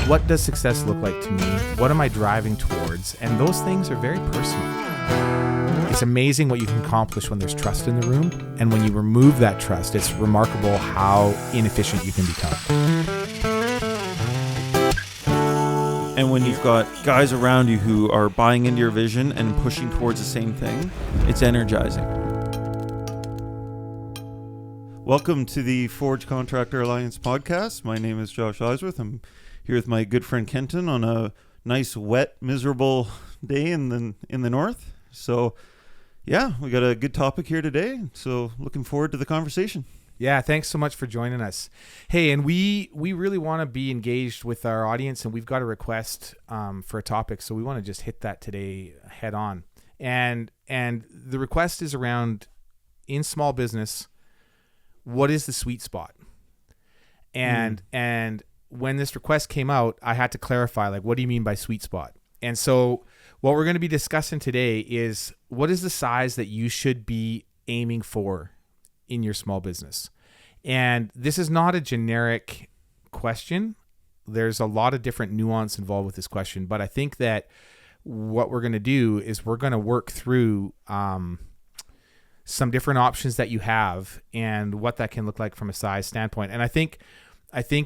What does success look like to me? What am I driving towards? And those things are very personal. It's amazing what you can accomplish when there's trust in the room. And when you remove that trust, it's remarkable how inefficient you can become. And when you've got guys around you who are buying into your vision and pushing towards the same thing, it's energizing. Welcome to the Forge Contractor Alliance podcast. My name is Josh Eisworth. I'm here with my good friend Kenton on a nice, wet, miserable day in the north. So, yeah, we got a good topic here today. So, looking forward to the conversation. Yeah, thanks so much for joining us. Hey, and we really want to be engaged with our audience, and we've got a request for a topic, so we want to just hit that today head on. And the request is around, in small business, what is the sweet spot? And when this request came out, I had to clarify, like, what do you mean by sweet spot? And so what we're going to be discussing today is, what is the size that you should be aiming for in your small business? And this is not a generic question. There's a lot of different nuance involved with this question, but I think that what we're going to do is we're going to work through some different options that you have and what that can look like from a size standpoint. And I think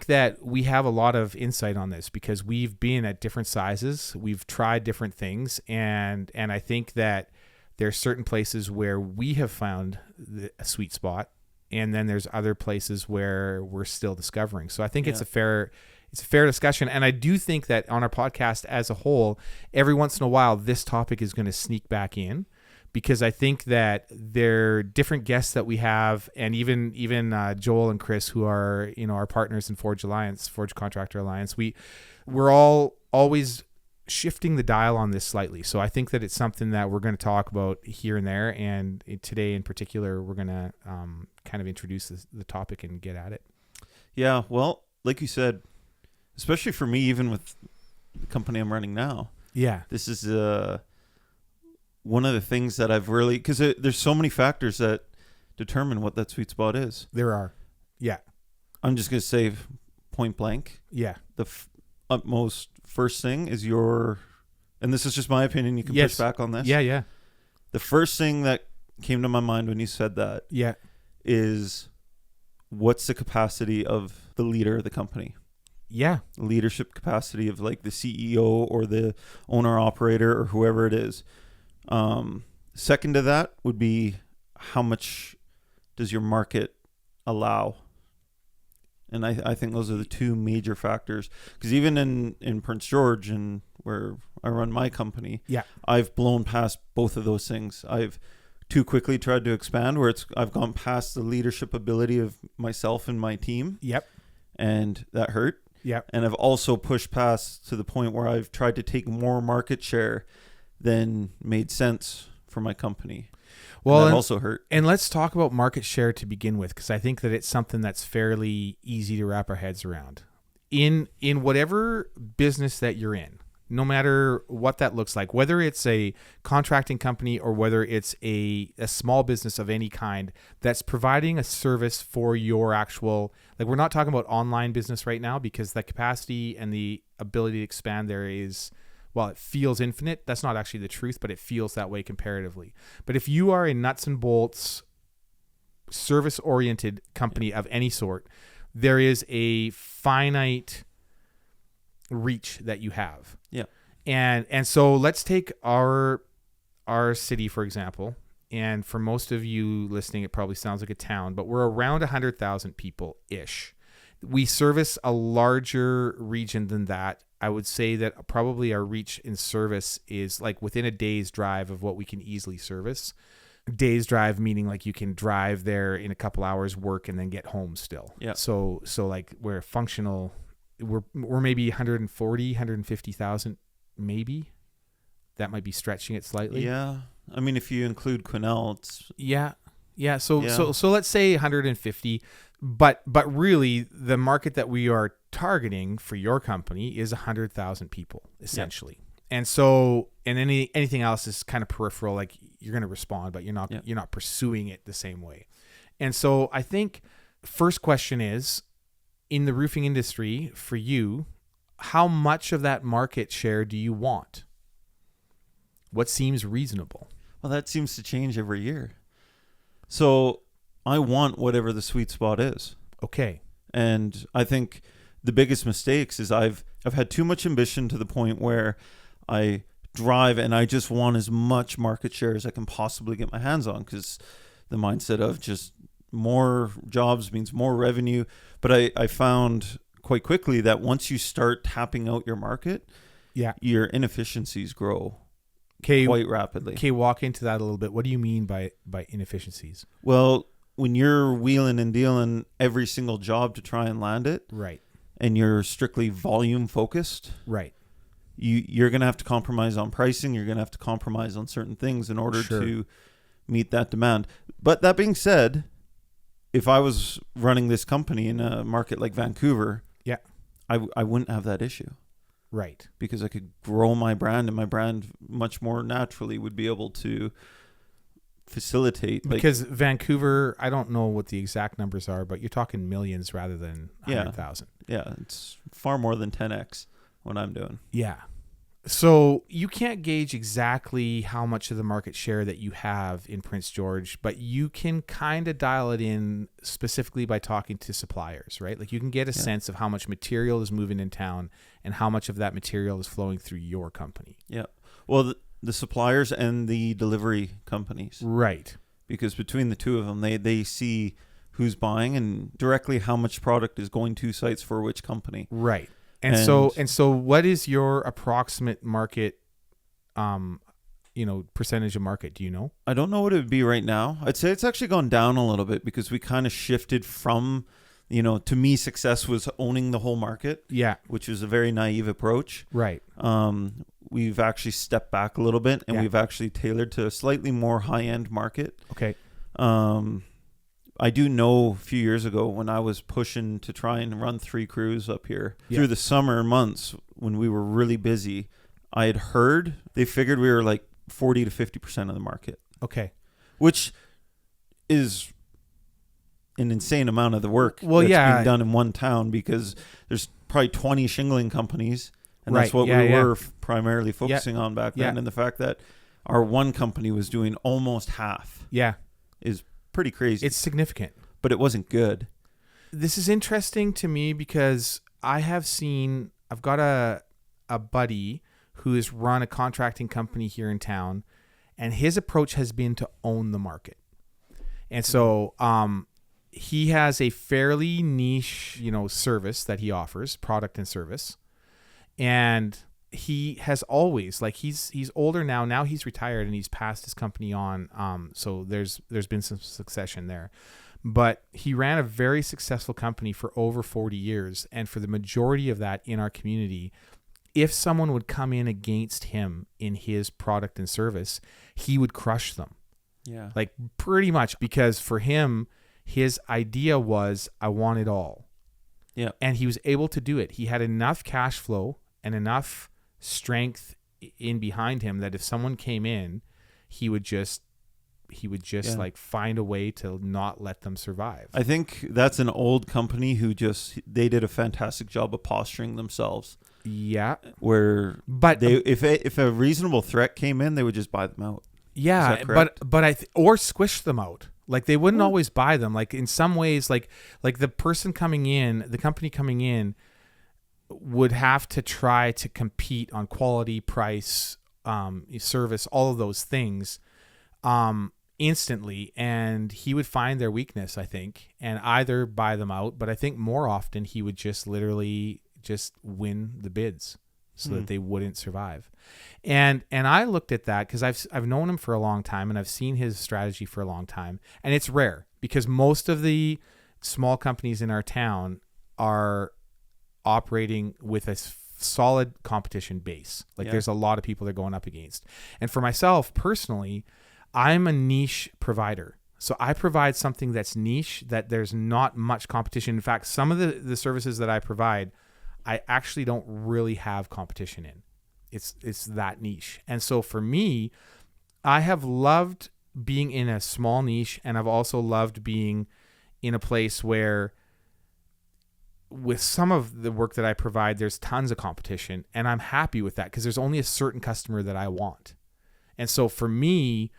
that we have a lot of insight on this because we've been at different sizes, we've tried different things, and I think that there's certain places where we have found a sweet spot, and then there's other places where we're still discovering. So I think it's a fair discussion. And I do think that on our podcast as a whole, every once in a while, this topic is going to sneak back in, because I think that there are different guests that we have, and even Joel and Chris, who are, our partners in Forge Contractor Alliance, we're all always shifting the dial on this slightly. So I think that it's something that we're going to talk about here and there. And today in particular, we're going to kind of introduce the topic and get at it. Yeah. Well, like you said, especially for me, even with the company I'm running now. Yeah. This is one of the things that I've really, because there's so many factors that determine what that sweet spot is. There are. Yeah. I'm just going to say point blank. Yeah. The utmost first thing is and this is just my opinion, you can push back on this. Yeah. The first thing that came to my mind when you said that is, what's the capacity of the leader of the company? Yeah. Leadership capacity of, like, the CEO or the owner operator or whoever it is. Second to that would be, how much does your market allow? And I think those are the two major factors, because even in Prince George, and where I run my company, I've blown past both of those things. I've too quickly tried to expand, where I've gone past the leadership ability of myself and my team. Yep. And that hurt. Yep. And I've also pushed past to the point where I've tried to take more market share than made sense for my company. Well, and that also hurt. And let's talk about market share to begin with, because I think that it's something that's fairly easy to wrap our heads around. In whatever business that you're in, no matter what that looks like, whether it's a contracting company or whether it's a small business of any kind that's providing a service for your actual, like, we're not talking about online business right now, because the capacity and the ability to expand there is, while it feels infinite, that's not actually the truth, but it feels that way comparatively. But if you are a nuts and bolts service-oriented company of any sort, there is a finite reach that you have. Yeah. And so let's take our city, for example. And for most of you listening, it probably sounds like a town, but we're around 100,000 people-ish. We service a larger region than that. I would say that probably our reach in service is like within a day's drive of what we can easily service. Day's drive meaning, like, you can drive there in a couple hours, work, and then get home still. Yeah. So like, we're functional. We're maybe 140, 150,000, maybe. That might be stretching it slightly. Yeah. I mean, if you include Quesnel, it's... Yeah. So let's say 150. But really, the market that we are targeting for your company is 100,000 people, essentially. Yeah. And so, and anything else is kind of peripheral. Like, you're going to respond, but you're not pursuing it the same way. And so I think first question is, in the roofing industry, for you, how much of that market share do you want? What seems reasonable? Well, that seems to change every year. So I want whatever the sweet spot is. Okay. And I think the biggest mistakes is I've had too much ambition to the point where I drive and I just want as much market share as I can possibly get my hands on, because the mindset of just more jobs means more revenue. But I found quite quickly that once you start tapping out your market, your inefficiencies grow quite rapidly. Okay, walk into that a little bit. What do you mean by inefficiencies? Well, when you're wheeling and dealing every single job to try and land it, right, and you're strictly volume focused, right, you're going to have to compromise on pricing. You're going to have to compromise on certain things in order to meet that demand. But that being said, if I was running this company in a market like Vancouver, I wouldn't have that issue. Right. Because I could grow my brand, and my brand much more naturally would be able to facilitate. Because Vancouver, I don't know what the exact numbers are, but you're talking millions rather than 100,000. Yeah, it's far more than 10x what I'm doing. Yeah. So you can't gauge exactly how much of the market share that you have in Prince George, but you can kind of dial it in specifically by talking to suppliers, right? Like you can get a sense of how much material is moving in town and how much of that material is flowing through your company. Yeah. Well, the suppliers and the delivery companies. Right. Because between the two of them, they see who's buying and directly how much product is going to sites for which company. Right. And so what is your approximate market, percentage of market? Do you know? I don't know what it would be right now. I'd say it's actually gone down a little bit because we kind of shifted from, to me, success was owning the whole market. Yeah. Which is a very naive approach. Right. We've actually stepped back a little bit, and we've actually tailored to a slightly more high-end market. Okay. I do know a few years ago when I was pushing to try and run 3 crews up here through the summer months when we were really busy, I had heard they figured we were like 40 to 50% of the market. Okay. Which is an insane amount of the work that's being done in one town, because there's probably 20 shingling companies, and that's what we were primarily focusing on back then. And the fact that our one company was doing almost half is pretty crazy. It's significant. But it wasn't good. This is interesting to me because I've got a buddy who has run a contracting company here in town, and his approach has been to own the market. And so he has a fairly niche, service that he offers, product and service. And he has always, like, he's older now. Now he's retired and he's passed his company on. So there's been some succession there. But he ran a very successful company for over 40 years. And for the majority of that in our community, if someone would come in against him in his product and service, he would crush them. Yeah. Like pretty much, because for him, his idea was, I want it all. Yeah. And he was able to do it. He had enough cash flow and enough strength in behind him that if someone came in, he would just like find a way to not let them survive. I think that's an old company who they did a fantastic job of posturing themselves. Yeah. But if a reasonable threat came in, they would just buy them out. Yeah, or squish them out. Like they wouldn't always buy them. Like in some ways, like the person coming in, the company coming in, would have to try to compete on quality, price, service, all of those things, instantly, and he would find their weakness, I think, and either buy them out. But I think more often he would just literally just win the bids so that they wouldn't survive. And I looked at that because I've known him for a long time, and I've seen his strategy for a long time, and it's rare because most of the small companies in our town are operating with a solid competition base. There's a lot of people they're going up against. And for myself personally, I'm a niche provider. So I provide something that's niche, that there's not much competition. In fact, some of the services that I provide, I actually don't really have competition in. It's that niche. And so for me, I have loved being in a small niche, and I've also loved being in a place where with some of the work that I provide, there's tons of competition, and I'm happy with that because there's only a certain customer that I want. And so for me,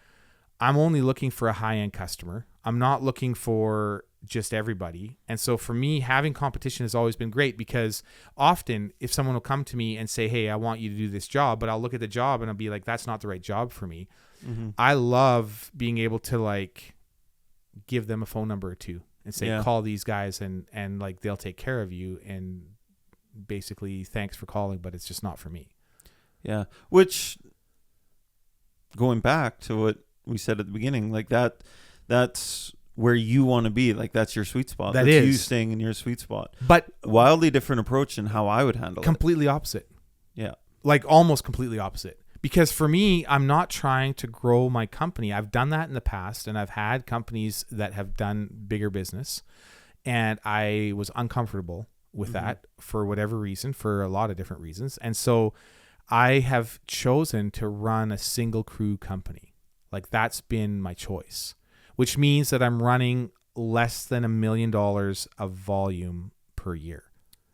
I'm only looking for a high-end customer. I'm not looking for just everybody. And so for me, having competition has always been great because often if someone will come to me and say, hey, I want you to do this job, but I'll look at the job and I'll be like, that's not the right job for me. Mm-hmm. I love being able to like give them a phone number or two and say, call these guys and like they'll take care of you. And basically, thanks for calling, but it's just not for me. Yeah. Which, going back to what we said at the beginning, like that's where you want to be. Like that's your sweet spot. That's you staying in your sweet spot. But wildly different approach than how I would handle completely opposite. Yeah. Like almost completely opposite. Because for me, I'm not trying to grow my company. I've done that in the past, and I've had companies that have done bigger business, and I was uncomfortable with that for whatever reason, for a lot of different reasons. And so I have chosen to run a single crew company. Like that's been my choice, which means that I'm running less than $1 million of volume per year.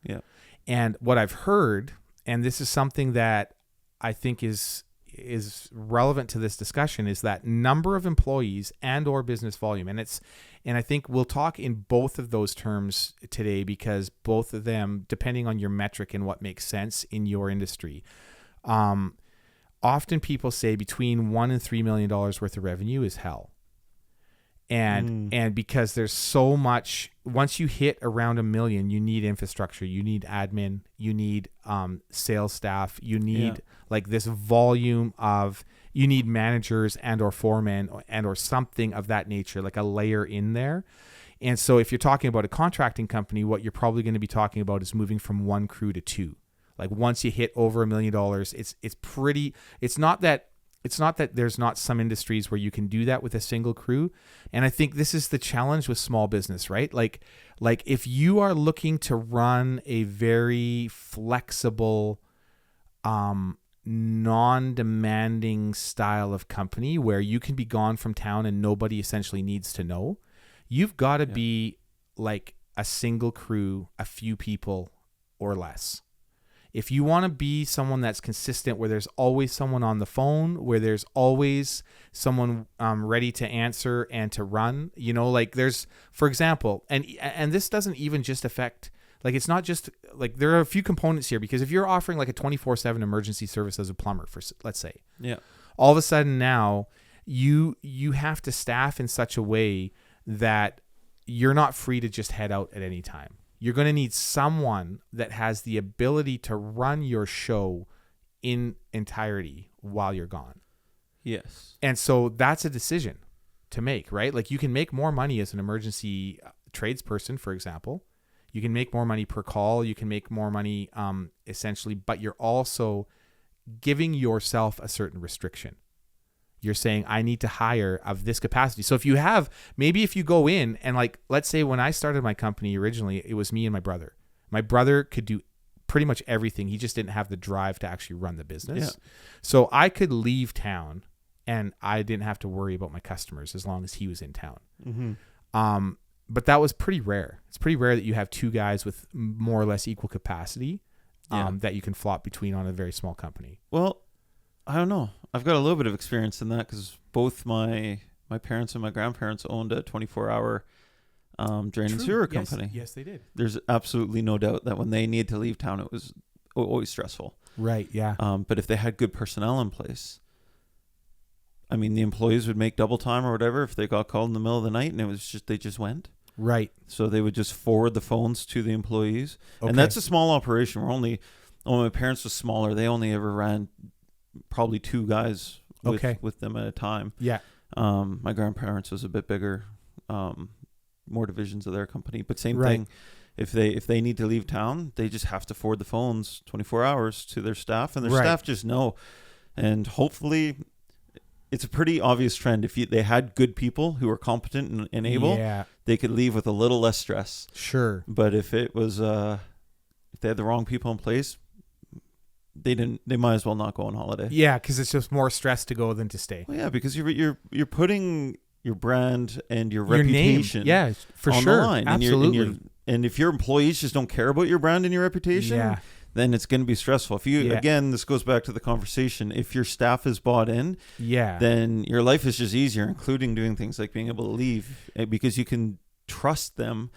Yeah. And what I've heard, and this is something that I think is relevant to this discussion, is that number of employees and or business volume. And I think we'll talk in both of those terms today because both of them, depending on your metric and what makes sense in your industry, often people say between $1 and $3 million worth of revenue is hell. And because there's so much, once you hit around $1 million, you need infrastructure, you need admin, you need sales staff, you need like this volume of, you need managers and or foremen and or something of that nature, like a layer in there. And so if you're talking about a contracting company, what you're probably going to be talking about is moving from 1 crew to 2. Like once you hit over $1 million, it's not that there's not some industries where you can do that with a single crew. And I think this is the challenge with small business, right? Like if you are looking to run a very flexible, non-demanding style of company where you can be gone from town and nobody essentially needs to know, you've got to be like a single crew, a few people or less. If you want to be someone that's consistent, where there's always someone on the phone, where there's always someone ready to answer and to run, you know, like there's, for example, and this doesn't even just affect, like it's not just like, there are a few components here, because if you're offering like a 24/7 emergency service as a plumber, for let's say, all of a sudden now you have to staff in such a way that you're not free to just head out at any time. You're going to need someone that has the ability to run your show in entirety while you're gone. Yes. And so that's a decision to make, right? Like you can make more money as an emergency tradesperson, for example. You can make more money per call. You can make more money essentially, but you're also giving yourself a certain restriction. You're saying, I need to hire of this capacity. So if you go in and like, let's say when I started my company originally, it was me and my brother. My brother could do pretty much everything. He just didn't have the drive to actually run the business. Yeah. So I could leave town and I didn't have to worry about my customers as long as he was in town. Mm-hmm. But that was pretty rare. It's pretty rare that you have two guys with more or less equal capacity that you can flop between on a very small company. Well, I don't know. I've got a little bit of experience in that because both my parents and my grandparents owned a 24-hour drain and sewer company. Yes, they did. There's absolutely no doubt that when they needed to leave town, it was always stressful. Right, yeah. But if they had good personnel in place, I mean, the employees would make double time or whatever if they got called in the middle of the night, and it was just, they just went. Right. So they would just forward the phones to the employees. Okay. And that's a small operation. When my parents were smaller, they only ever ran probably 2 guys with them at a time. Yeah. My grandparents was a bit bigger, more divisions of their company, but same thing. If they need to leave town, they just have to forward the phones 24 hours to their staff, and their staff just know. And hopefully it's a pretty obvious trend. If they had good people who were competent and able, they could leave with a little less stress. Sure. But if it was, if they had the wrong people in place, they might as well not go on holiday. Yeah, because it's just more stress to go than to stay. Well, yeah, because you're putting your brand and your reputation, name. Yeah, for on sure, the line. absolutely. if your employees just don't care about your brand and your reputation, Yeah. then it's going to be stressful. If you, Yeah. again, this goes back to the conversation. If your staff is bought in, Yeah. then your life is just easier, including doing things like being able to leave because you can trust them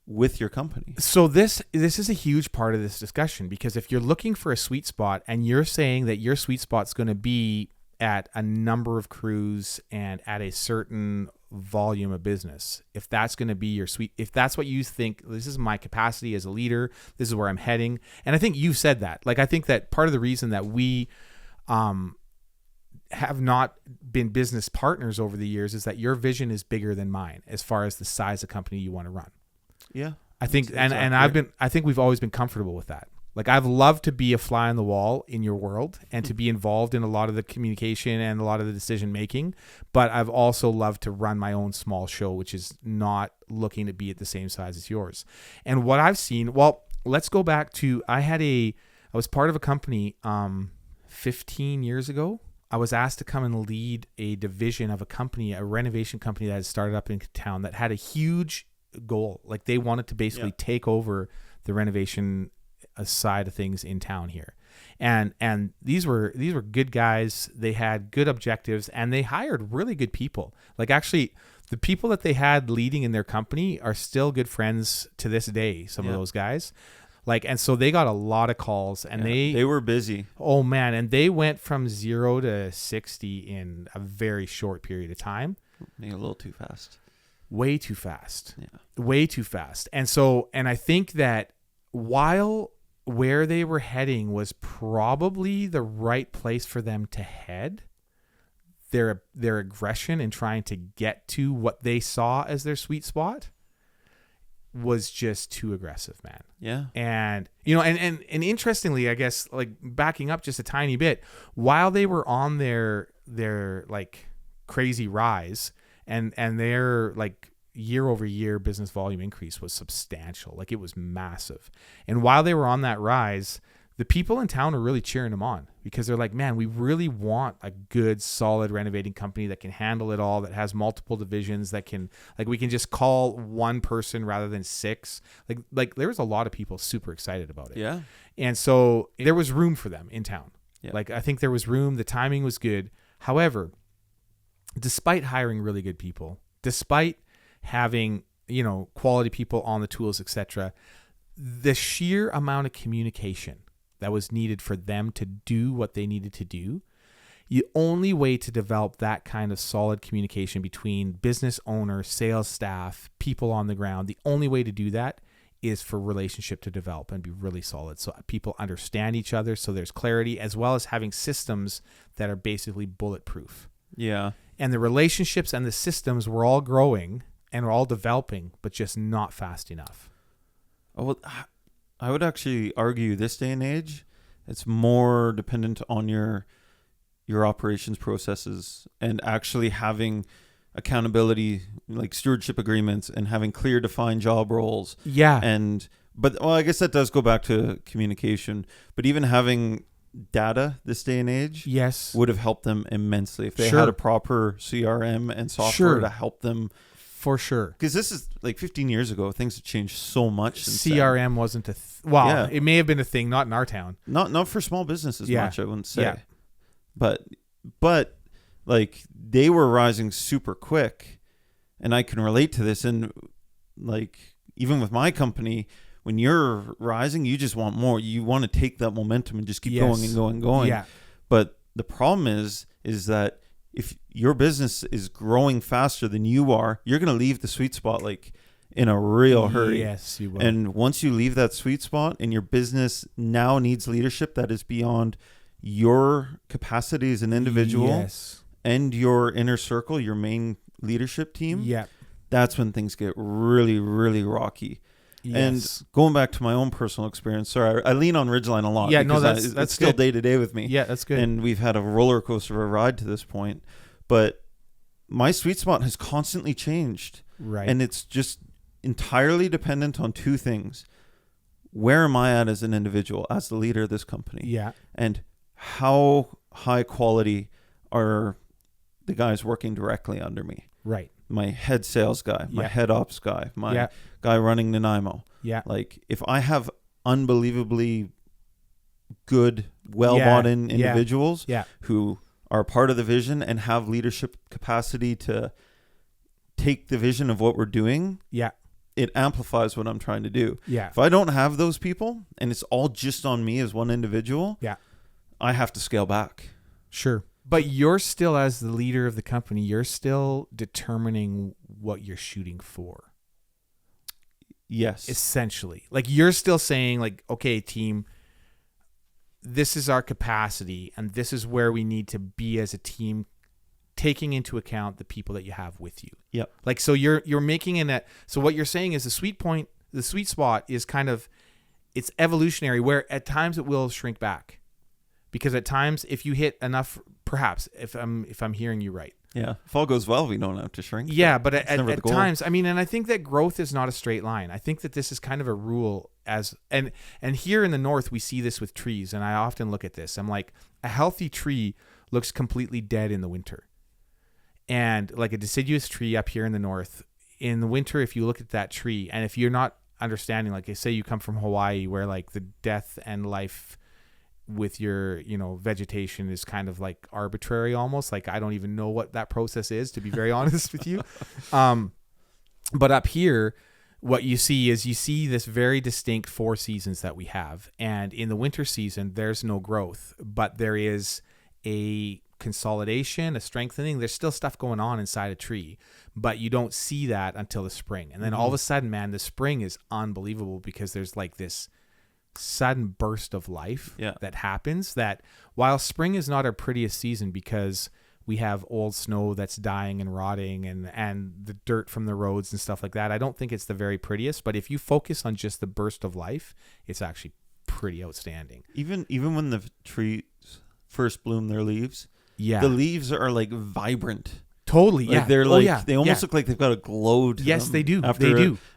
with your company. So this is a huge part of this discussion, because if you're looking for a sweet spot and you're saying that your sweet spot's going to be at a number of crews and at a certain volume of business, if that's going to be your sweet, if that's what you think, this is my capacity as a leader, this is where I'm heading. And I think you said that. Like, I think that part of the reason that we have not been business partners over the years is that your vision is bigger than mine as far as the size of company you want to run. Yeah. I think, I think we've always been comfortable with that. Like, I've loved to be a fly on the wall in your world and to be involved in a lot of the communication and a lot of the decision making. But I've also loved to run my own small show, which is not looking to be at the same size as yours. And what I've seen, well, let's go back to, I was part of a company 15 years ago. I was asked to come and lead a division of a company, a renovation company that had started up in town that had a huge goal. Like, they wanted to basically take over the renovation side of things in town here. And these were good guys. They had good objectives and they hired really good people. Like, actually, the people that they had leading in their company are still good friends to this day, some of those guys. Like, and so they got a lot of calls and they were busy. Oh man, and they went from 0 to 60 in a very short period of time. Maybe a little too fast. Way too fast. Yeah. Way too fast. And I think that while where they were heading was probably the right place for them to head, their aggression in trying to get to what they saw as their sweet spot was just too aggressive, man. Yeah. And, you know, and interestingly, I guess, like, backing up just a tiny bit, while they were on their like crazy rise and their like year over year business volume increase was substantial. Like, it was massive. And while they were on that rise, the people in town were really cheering them on, because they're like, man, we really want a good, solid renovating company that can handle it all, that has multiple divisions, that can, like, we can just call one person rather than 6. Like there was a lot of people super excited about it. Yeah. And so there was room for them in town. Yeah. Like, I think there was room. The timing was good. However, despite hiring really good people, despite having, you know, quality people on the tools, etc., the sheer amount of communication that was needed for them to do what they needed to do, the only way to develop that kind of solid communication between business owner, sales staff, people on the ground, the only way to do that is for relationship to develop and be really solid, so people understand each other, so there's clarity, as well as having systems that are basically bulletproof. Yeah. And the relationships and the systems were all growing and were all developing, but just not fast enough. Oh, well, I would actually argue this day and age, it's more dependent on your operations processes and actually having accountability, like stewardship agreements, and having clear defined job roles. Yeah. But I guess that does go back to communication, but even having data this day and age would have helped them immensely if they had a proper CRM and software to help them. For sure. Because this is like 15 years ago. Things have changed so much. CRM wasn't a it may have been a thing, not in our town. Not for small businesses much, I wouldn't say. Yeah. But like, they were rising super quick, and I can relate to this. And like, even with my company, when you're rising, you just want more. You want to take that momentum and just keep going and going and going. Yeah. But the problem is that if your business is growing faster than you are, you're going to leave the sweet spot like in a real hurry. Yes, you will. And once you leave that sweet spot and your business now needs leadership that is beyond your capacity as an individual and your inner circle, your main leadership team, that's when things get really, really rocky. Yes. And going back to my own personal experience, sorry, I lean on Ridgeline a lot. Yeah, no, that's still day to day with me. Yeah, that's good. And we've had a roller coaster of a ride to this point, but my sweet spot has constantly changed. Right. And it's just entirely dependent on 2 things. Where am I at as an individual, as the leader of this company? Yeah. And how high quality are the guys working directly under me? Right. my head sales guy, my Yeah. head ops guy, my Yeah. guy running Nanaimo. Yeah. Like if I have unbelievably good, well bought in individuals Yeah. who are part of the vision and have leadership capacity to take the vision of what we're doing, Yeah. it amplifies what I'm trying to do. Yeah. If I don't have those people and it's all just on me as one individual, Yeah. I have to scale back. Sure. But you're still, as the leader of the company, you're still determining what you're shooting for. Yes. Essentially. Like you're still saying like, okay, team, this is our capacity and this is where we need to be as a team, taking into account the people that you have with you. Yep. Like, so you're making in that. So what you're saying is the sweet spot is kind of, it's evolutionary, where at times it will shrink back, because at times if you hit enough, perhaps if I'm hearing you right. Yeah. If all goes well, we don't have to shrink. Yeah. But at goal. times, I mean, and I think that growth is not a straight line. I think that this is kind of a rule and here in the North, we see this with trees. And I often look at this. I'm like, a healthy tree looks completely dead in the winter. And like a deciduous tree up here in the North, in the winter, if you look at that tree, and if you're not understanding, like I say, you come from Hawaii, where like the death and life with your, vegetation is kind of like arbitrary almost. Like I don't even know what that process is, to be very honest with you. But up here, what you see is this very distinct 4 seasons that we have. And in the winter season, there's no growth, but there is a consolidation, a strengthening. There's still stuff going on inside a tree, but you don't see that until the spring. And then all of a sudden, man, the spring is unbelievable, because there's like this sudden burst of life that happens, that while spring is not our prettiest season, because we have old snow that's dying and rotting and the dirt from the roads and stuff like that, I don't think it's the very prettiest. But if you focus on just the burst of life, it's actually pretty outstanding. Even when the trees first bloom their leaves, the leaves are like vibrant. Totally. Like they're like they almost look like they've got a glow to them. Yes, they do.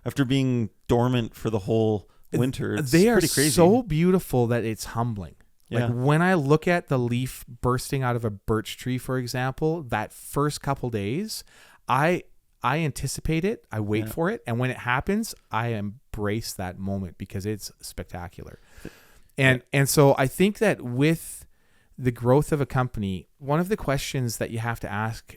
After being dormant for the whole winter. They are pretty crazy. So beautiful that it's humbling. Yeah. Like when I look at the leaf bursting out of a birch tree, for example, that first couple days, I anticipate it. I wait for it. And when it happens, I embrace that moment, because it's spectacular. And so I think that with the growth of a company, one of the questions that you have to ask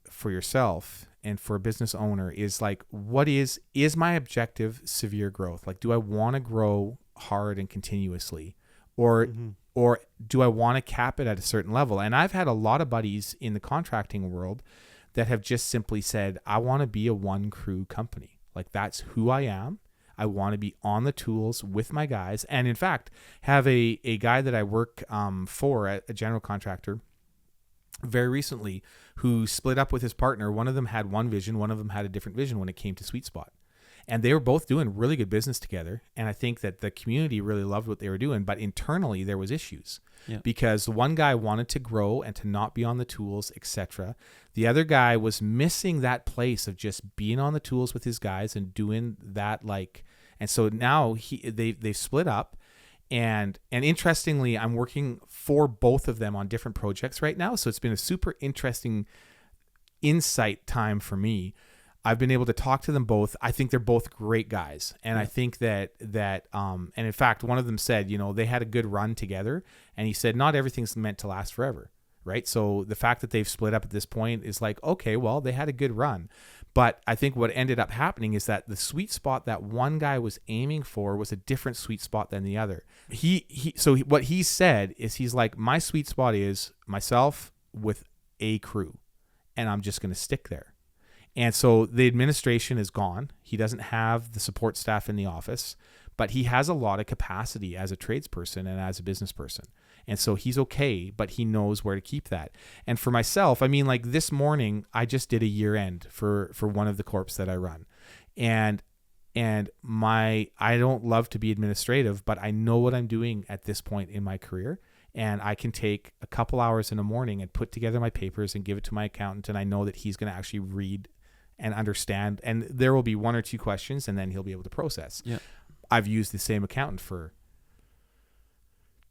for yourself and for a business owner is like, what is my objective severe growth? Like, do I want to grow hard and continuously, or do I want to cap it at a certain level? And I've had a lot of buddies in the contracting world that have just simply said, I want to be a one crew company. Like, that's who I am. I want to be on the tools with my guys. And in fact, have a guy that I work for at a general contractor very recently, who split up with his partner. One of them had one vision, one of them had a different vision when it came to Sweet Spot. And they were both doing really good business together. And I think that the community really loved what they were doing, but internally there was issues because the one guy wanted to grow and to not be on the tools, etc. The other guy was missing that place of just being on the tools with his guys and doing that. And so now they've split up. And interestingly, I'm working for both of them on different projects right now. So it's been a super interesting insight time for me. I've been able to talk to them both. I think they're both great guys. And I think that and in fact, one of them said, they had a good run together. And he said, not everything's meant to last forever. Right. So the fact that they've split up at this point is like, okay, well, they had a good run. But I think what ended up happening is that the sweet spot that one guy was aiming for was a different sweet spot than the other. So what he said is, he's like, my sweet spot is myself with a crew, and I'm just going to stick there. And so the administration is gone. He doesn't have the support staff in the office, but he has a lot of capacity as a tradesperson and as a business person. And so he's okay, but he knows where to keep that. And for myself, I mean, like this morning, I just did a year end for one of the corps that I run. And I don't love to be administrative, but I know what I'm doing at this point in my career. And I can take a couple hours in the morning and put together my papers and give it to my accountant. And I know that he's going to actually read and understand. And there will be 1 or 2 questions, and then he'll be able to process. Yeah. I've used the same accountant for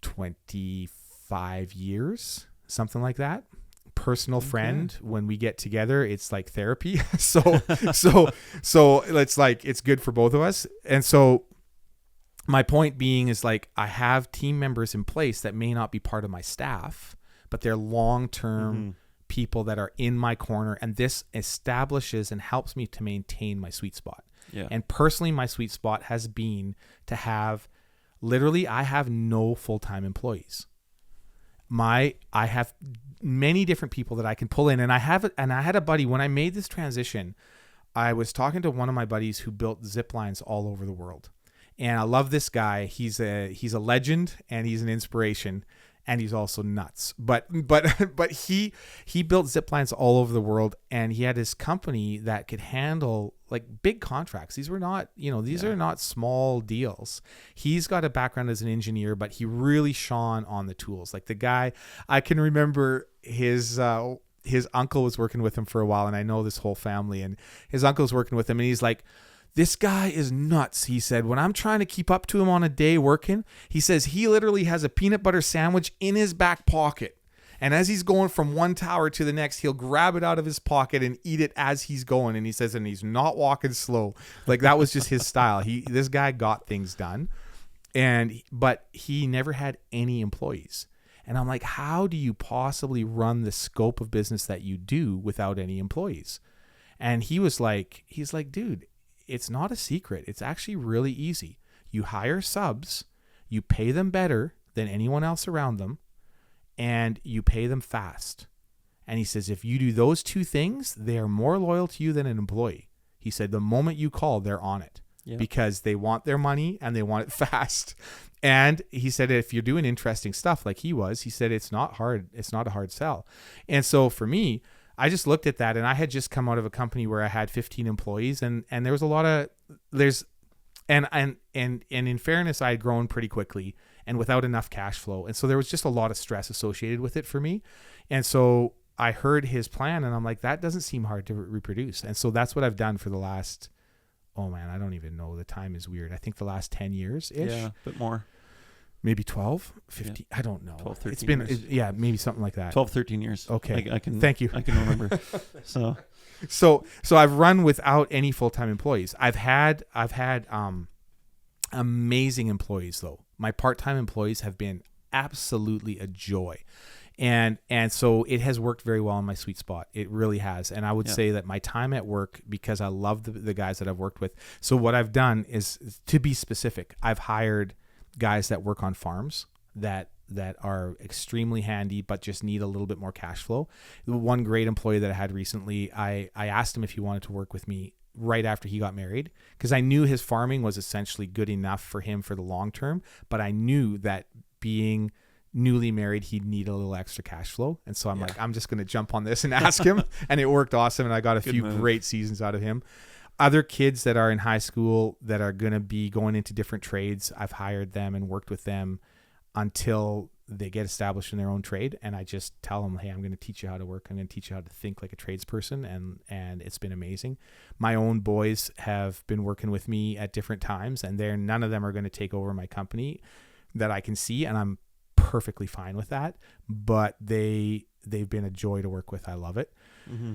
25 years, something like that. personal friend. When we get together, it's like therapy. so it's like, it's good for both of us. And so my point being is, like, I have team members in place that may not be part of my staff, but they're long-term people that are in my corner. And this establishes and helps me to maintain my sweet spot. Yeah. And personally, my sweet spot has been to have, literally, I have no full-time employees. I have many different people that I can pull in. And I had a buddy, when I made this transition, I was talking to one of my buddies who built zip lines all over the world. And I love this guy. He's a legend, and he's an inspiration, and he's also nuts. But he built zip lines all over the world, and he had his company that could handle like big contracts. These were not, these are not small deals. He's got a background as an engineer, but he really shone on the tools. Like, the guy, I can remember his uncle was working with him for a while, and I know this whole family, and his uncle's working with him, and he's like, "This guy is nuts." He said, "When I'm trying to keep up to him on a day working," he says, "he literally has a peanut butter sandwich in his back pocket. And as he's going from one tower to the next, he'll grab it out of his pocket and eat it as he's going." And he says, and he's not walking slow. Like, that was just his style. This guy got things done. But he never had any employees. And I'm like, how do you possibly run the scope of business that you do without any employees? And he's like, "Dude, it's not a secret. It's actually really easy. You hire subs, you pay them better than anyone else around them, and you pay them fast." And he says, if you do those two things, they are more loyal to you than an employee. He said, the moment you call, they're on it because they want their money and they want it fast. And he said, if you're doing interesting stuff like he said, it's not hard. It's not a hard sell. And so for me, I just looked at that, and I had just come out of a company where I had 15 employees, and there was a lot of and in fairness, I had grown pretty quickly and without enough cash flow. And so there was just a lot of stress associated with it for me. And so I heard his plan, and I'm like, that doesn't seem hard to reproduce. And so that's what I've done for the last, I don't even know. The time is weird. I think the last 10 years-ish. Yeah, a bit more. Maybe 12, 15. Yeah. I don't know. 12, 13 It's been, years. maybe something like that. 12, 13 years. Okay. I can. Thank you. I can remember. So I've run without any full-time employees. I've had amazing employees though. My part-time employees have been absolutely a joy. And so it has worked very well in my sweet spot. It really has. And I would say that my time at work, because I love the guys that I've worked with. So what I've done is, to be specific, I've hired guys that work on farms that are extremely handy, but just need a little bit more cash flow. One great employee that I had recently, I asked him if he wanted to work with me right after he got married, because I knew his farming was essentially good enough for him for the long term, but I knew that being newly married, he'd need a little extra cash flow. And so I'm like, I'm just going to jump on this and ask him. And it worked awesome. And I got a few great seasons out of him. Other kids that are in high school that are going to be going into different trades, I've hired them and worked with them until they get established in their own trade. And I just tell them, hey, I'm going to teach you how to work. I'm going to teach you how to think like a tradesperson. And it's been amazing. My own boys have been working with me at different times, and none of them are going to take over my company that I can see. And I'm perfectly fine with that, but they've been a joy to work with. I love it. Mm-hmm.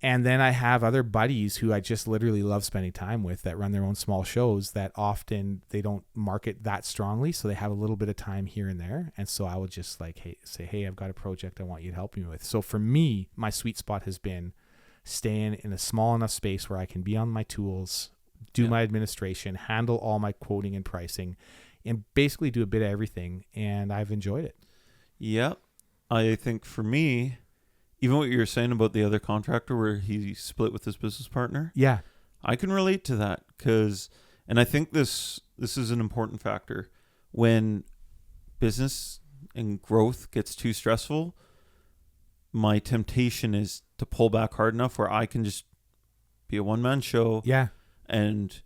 And then I have other buddies who I just literally love spending time with that run their own small shows that often they don't market that strongly. So they have a little bit of time here and there. And so I would just say, hey, I've got a project I want you to help me with. So for me, my sweet spot has been staying in a small enough space where I can be on my tools, do my administration, handle all my quoting and pricing, and basically do a bit of everything. And I've enjoyed it. Yeah. I think for me, even what you were saying about the other contractor where he split with his business partner. Yeah. I can relate to that and I think this is an important factor. When business and growth gets too stressful, my temptation is to pull back hard enough where I can just be a one-man show. Yeah. And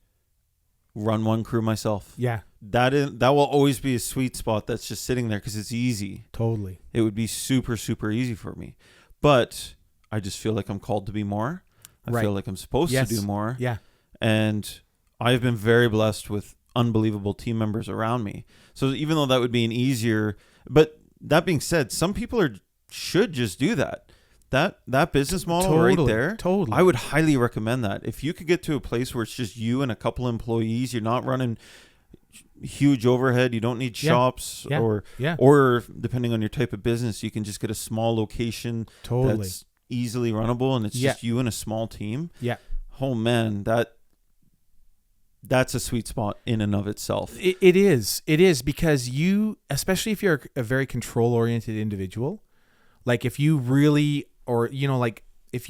run one crew myself. Yeah. That will always be a sweet spot that's just sitting there because it's easy. Totally. It would be super, super easy for me. But I just feel like I'm called to be more. I feel like I'm supposed to do more. Yeah. And I've been very blessed with unbelievable team members around me. So even though that would be but that being said, some people are should just do that. That business model right there, Totally. I would highly recommend that. If you could get to a place where it's just you and a couple employees, you're not running huge overhead, you don't need shops, or depending on your type of business, you can just get a small location that's easily runnable, and it's just you and a small team. Yeah. Oh man, that's a sweet spot in and of itself. It is because you, especially if you're a very control oriented individual, like if you really, or like if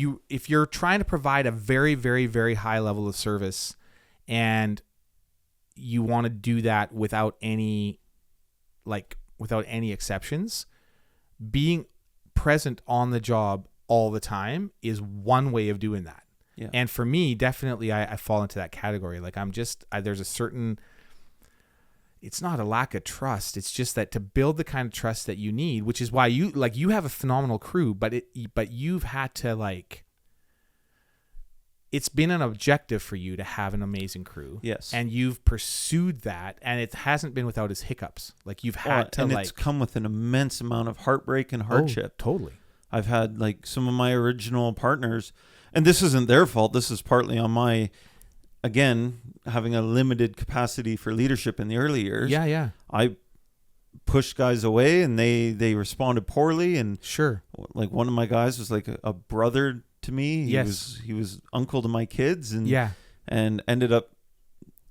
you're trying to provide a very, very, very high level of service, and you want to do that without any exceptions, being present on the job all the time is one way of doing that. Yeah. And for me, definitely I fall into that category. Like there's a certain, it's not a lack of trust. It's just that to build the kind of trust that you need, which is why you have a phenomenal crew, but you've had to it's been an objective for you to have an amazing crew. Yes. And you've pursued that, and it hasn't been without its hiccups. Like you've had to, and it's come with an immense amount of heartbreak and hardship. Oh, totally. I've had some of my original partners, and this isn't their fault. This is partly on my, again, having a limited capacity for leadership in the early years. Yeah, yeah. I pushed guys away, and they responded poorly. And sure, like one of my guys was like a brother to me. He was uncle to my kids, and ended up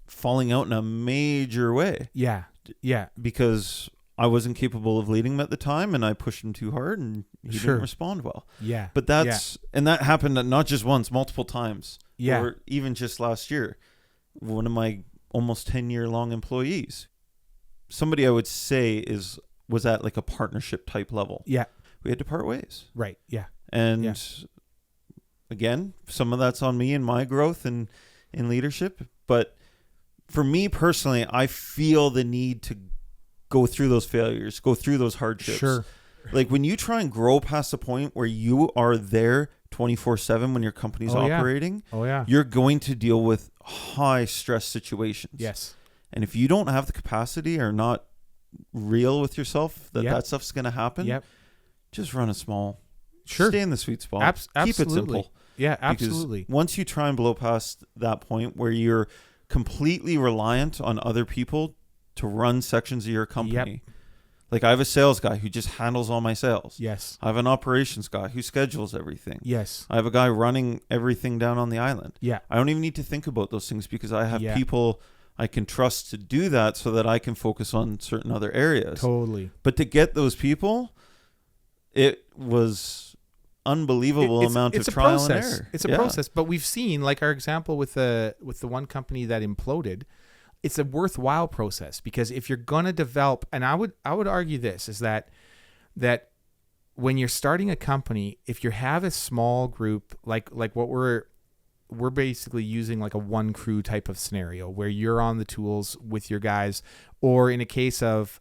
falling out in a major way. Yeah, yeah. Because I wasn't capable of leading him at the time, and I pushed him too hard, and he didn't respond well. Yeah. But and that happened not just once, multiple times. Yeah. Or even just last year, one of my almost 10-year-long employees, somebody I would say was at like a partnership type level. Yeah. We had to part ways. Right. Yeah. And again, some of that's on me and my growth and in leadership. But for me personally, I feel the need to go through those failures, go through those hardships. Sure. Like when you try and grow past the point where you are there 24/7 when your company's operating, you're going to deal with high stress situations. Yes. And if you don't have the capacity or not real with yourself that stuff's going to happen, just run a small, stay in the sweet spot. Keep it simple. Yeah, absolutely. Because once you try and blow past that point where you're completely reliant on other people to run sections of your company. Like I have a sales guy who just handles all my sales. Yes. I have an operations guy who schedules everything. Yes. I have a guy running everything down on the island. Yeah. I don't even need to think about those things because I have people I can trust to do that so that I can focus on certain other areas. Totally. But to get those people, it was unbelievable amount of trial and error. It's a process. But we've seen, like our example with the one company that imploded, it's a worthwhile process because if you're going to develop, and I would argue this is that when you're starting a company, if you have a small group, like what we're basically using like a one crew type of scenario where you're on the tools with your guys, or in a case of,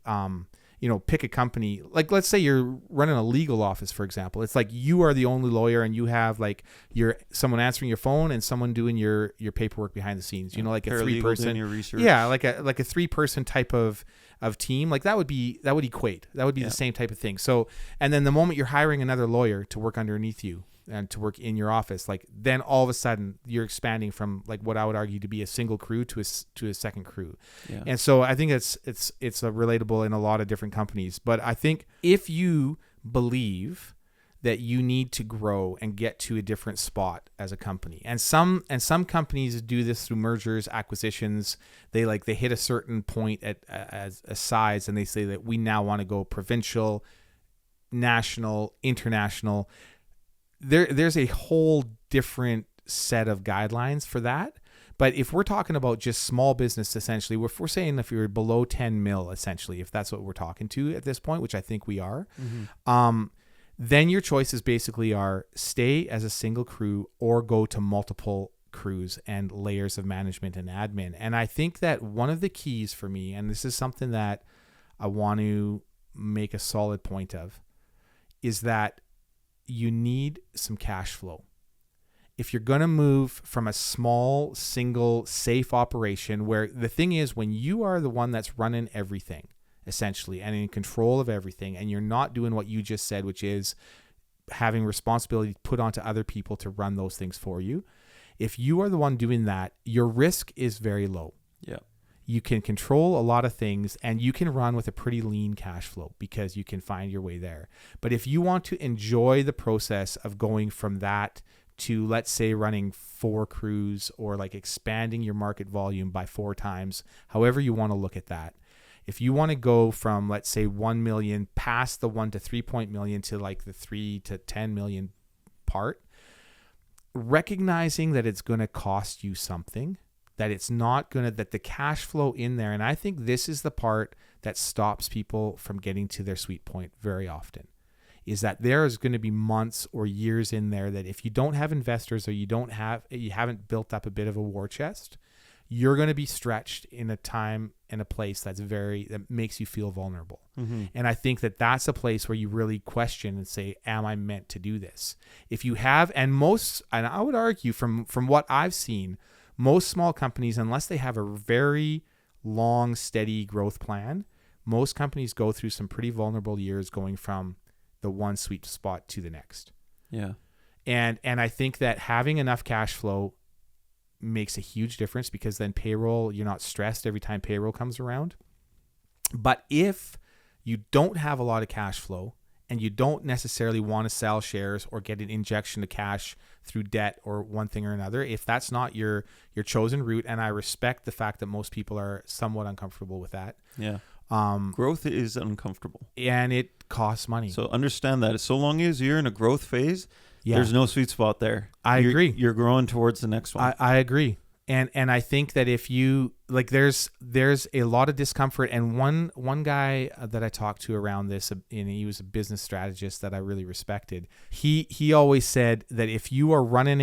pick a company, like let's say you're running a legal office, for example. It's like you are the only lawyer and you have like someone answering your phone and someone doing your paperwork behind the scenes, like a 3-person, your research. like a 3-person type of team. Like that would equate. That would be the same type of thing. So, and then the moment you're hiring another lawyer to work underneath you and to work in your office, like then all of a sudden you're expanding from like what I would argue to be a single crew to a second crew. Yeah. And so I think it's relatable in a lot of different companies. But I think if you believe that you need to grow and get to a different spot as a company, and some companies do this through mergers, acquisitions, they hit a certain point as a size and they say that we now want to go provincial, national, international. There's a whole different set of guidelines for that. But if we're talking about just small business, essentially, if we're saying if you're below 10 mil, essentially, if that's what we're talking to at this point, which I think we are, then your choices basically are stay as a single crew or go to multiple crews and layers of management and admin. And I think that one of the keys for me, and this is something that I want to make a solid point of, is that you need some cash flow. If you're going to move from a small, single, safe operation where the thing is when you are the one that's running everything essentially, and in control of everything, and you're not doing what you just said, which is having responsibility put onto other people to run those things for you. If you are the one doing that, your risk is very low. Yeah. You can control a lot of things, and you can run with a pretty lean cash flow because you can find your way there. But if you want to enjoy the process of going from that to, let's say, running 4 crews, or like expanding your market volume by 4 times, however you want to look at that. If you want to go from, let's say, 1 million past the 1 to 3 million to like the 3 to 10 million part, recognizing that it's going to cost you something, that it's not going to, that the cash flow in there. And I think this is the part that stops people from getting to their sweet point very often, is that there is going to be months or years in there that if you don't have investors, or you haven't built up a bit of a war chest, you're going to be stretched in a time and a place that makes you feel vulnerable. Mm-hmm. And I think that that's a place where you really question and say, am I meant to do this? If you have, and I would argue from what I've seen, most small companies, unless they have a very long, steady growth plan, most companies go through some pretty vulnerable years going from the one sweet spot to the next. Yeah. And I think that having enough cash flow makes a huge difference, because then payroll, you're not stressed every time payroll comes around. But if you don't have a lot of cash flow, and you don't necessarily want to sell shares or get an injection of cash through debt or one thing or another, if that's not your chosen route, and I respect the fact that most people are somewhat uncomfortable with that. Yeah. Growth is uncomfortable. And it costs money. So understand that. So long as you're in a growth phase, there's no sweet spot there. I agree. You're growing towards the next one. I agree. And I think that if you like, there's a lot of discomfort. And one guy that I talked to around this, and he was a business strategist that I really respected. He always said that if you are running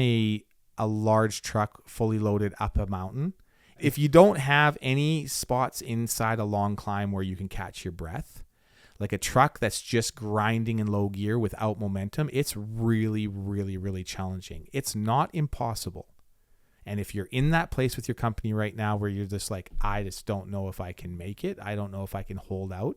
a large truck fully loaded up a mountain, if you don't have any spots inside a long climb where you can catch your breath, like a truck that's just grinding in low gear without momentum, it's really, really, really challenging. It's not impossible. And if you're in that place with your company right now where you're just like, I just don't know if I can make it, I don't know if I can hold out,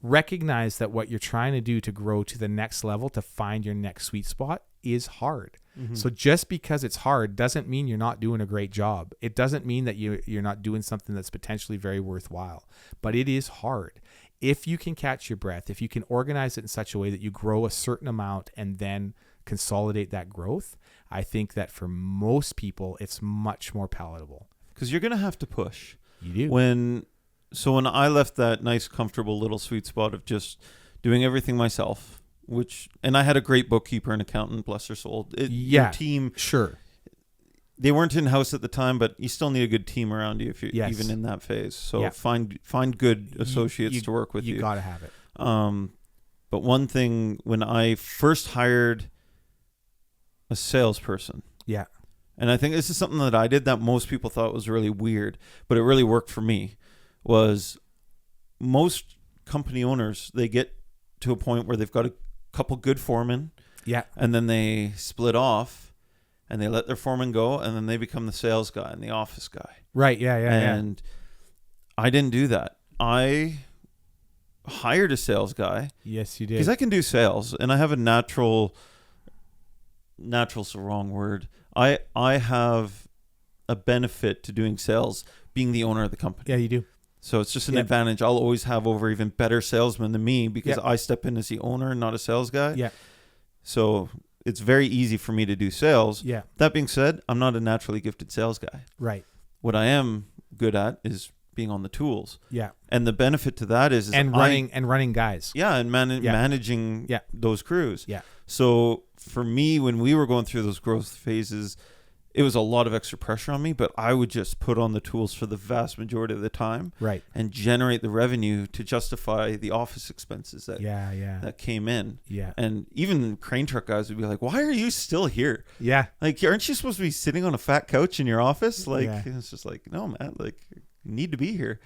recognize that what you're trying to do to grow to the next level, to find your next sweet spot, is hard. Mm-hmm. So just because it's hard doesn't mean you're not doing a great job. It doesn't mean that you're not doing something that's potentially very worthwhile, but it is hard. If you can catch your breath, if you can organize it in such a way that you grow a certain amount and then consolidate that growth, I think that for most people, it's much more palatable. Because you're going to have to push. You do. When I left that nice, comfortable little sweet spot of just doing everything myself, and I had a great bookkeeper and accountant, bless her soul. Your team, sure. They weren't in-house at the time, but you still need a good team around you if you're even in that phase. So find good associates to work with you. You got to have it. But one thing, when I first hired a salesperson, and I think this is something that I did that most people thought was really weird, but it really worked for me, was most company owners, they get to a point where they've got a couple good foremen, and then they split off. And they let their foreman go, and then they become the sales guy and the office guy. Right, And I didn't do that. I hired a sales guy. Yes, you did. Because I can do sales, and I have a natural's the wrong word. I have a benefit to doing sales, being the owner of the company. Yeah, you do. So it's just an advantage I'll always have over even better salesmen than me, because I step in as the owner and not a sales guy. Yeah. So it's very easy for me to do sales. Yeah. That being said, I'm not a naturally gifted sales guy. Right. What I am good at is being on the tools. Yeah. And the benefit to that is running guys. Yeah, and managing those crews. Yeah. So for me, when we were going through those growth phases, it was a lot of extra pressure on me, but I would just put on the tools for the vast majority of the time, right, and generate the revenue to justify the office expenses that came in. Yeah. And even crane truck guys would be like, "Why are you still here? Yeah. Like, aren't you supposed to be sitting on a fat couch in your office?" Like, it's just like, no, man, like, you need to be here.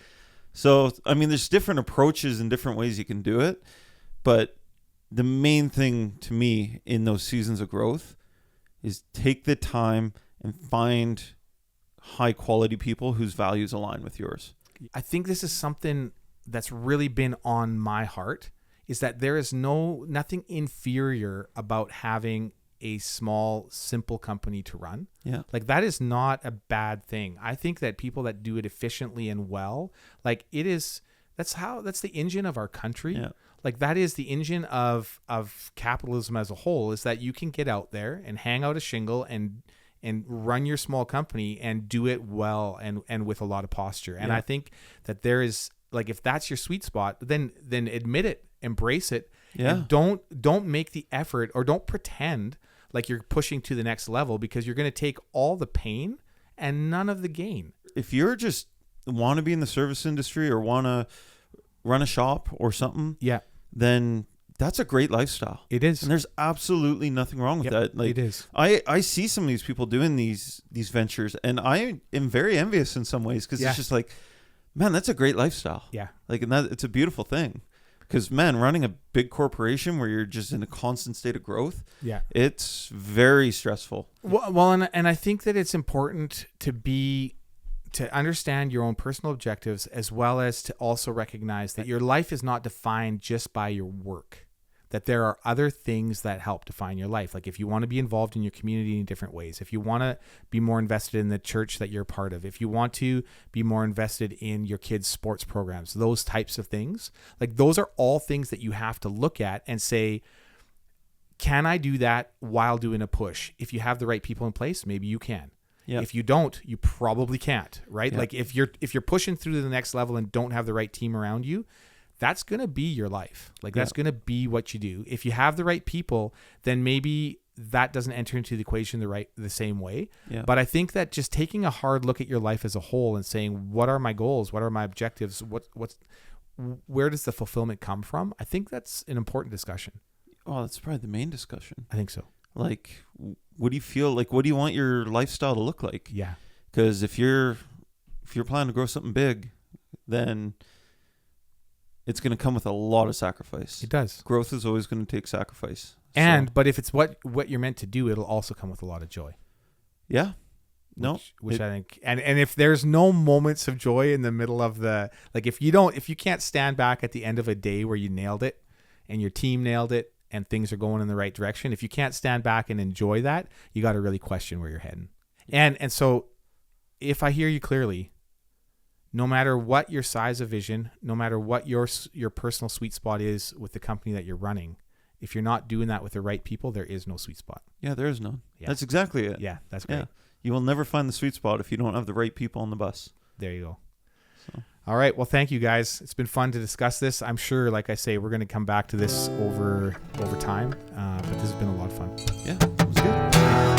So, I mean, there's different approaches and different ways you can do it, but the main thing to me in those seasons of growth is take the time and find high quality people whose values align with yours. I think this is something that's really been on my heart is that there is nothing inferior about having a small, simple company to run. Yeah. Like that is not a bad thing. I think that people that do it efficiently and well, like that's the engine of our country. Yeah. Like that is the engine of capitalism as a whole, is that you can get out there and hang out a shingle and run your small company and do it well and with a lot of posture. And I think that there is, like, if that's your sweet spot, then admit it, embrace it. Yeah. And don't make the effort, or don't pretend like you're pushing to the next level, because you're going to take all the pain and none of the gain. If you're just want to be in the service industry or want to run a shop or something, Yeah, then that's a great lifestyle. it is. And there's absolutely nothing wrong with that. Like, it is. I see some of these people doing these ventures, and I am very envious in some ways, because it's just like, man, that's a great lifestyle. Yeah. Like, and that it's a beautiful thing. Because, man, running a big corporation where you're just in a constant state of growth, it's very stressful. Well, and I think that it's important to understand your own personal objectives, as well as to also recognize that your life is not defined just by your work, that there are other things that help define your life. Like if you want to be involved in your community in different ways, if you want to be more invested in the church that you're part of, if you want to be more invested in your kids' sports programs, those types of things, like those are all things that you have to look at and say, can I do that while doing a push? If you have the right people in place, maybe you can. Yeah. If you don't, you probably can't, right? Yeah. Like if you're pushing through to the next level and don't have the right team around you, that's going to be your life. Like that's going to be what you do. If you have the right people, then maybe that doesn't enter into the equation the same way. Yeah. But I think that just taking a hard look at your life as a whole and saying, what are my goals? What are my objectives? Where does the fulfillment come from? I think that's an important discussion. Oh, that's probably the main discussion. I think so. Like, what do you feel like? What do you want your lifestyle to look like? Yeah. Because if you're planning to grow something big, then it's going to come with a lot of sacrifice. It does. Growth is always going to take sacrifice. But if it's what you're meant to do, it'll also come with a lot of joy. Yeah. Which I think, and if there's no moments of joy in the middle of like if you can't stand back at the end of a day where you nailed it and your team nailed it and things are going in the right direction, if you can't stand back and enjoy that, you got to really question where you're heading. And so if I hear you clearly, no matter what your size of vision, no matter what your personal sweet spot is with the company that you're running, if you're not doing that with the right people, there is no sweet spot. Yeah, there is none. Yeah. That's exactly it. Yeah, that's great. Yeah. You will never find the sweet spot if you don't have the right people on the bus. There you go. So. All right. Well, thank you guys. It's been fun to discuss this. I'm sure, like I say, we're going to come back to this over time. But this has been a lot of fun. Yeah, it was good.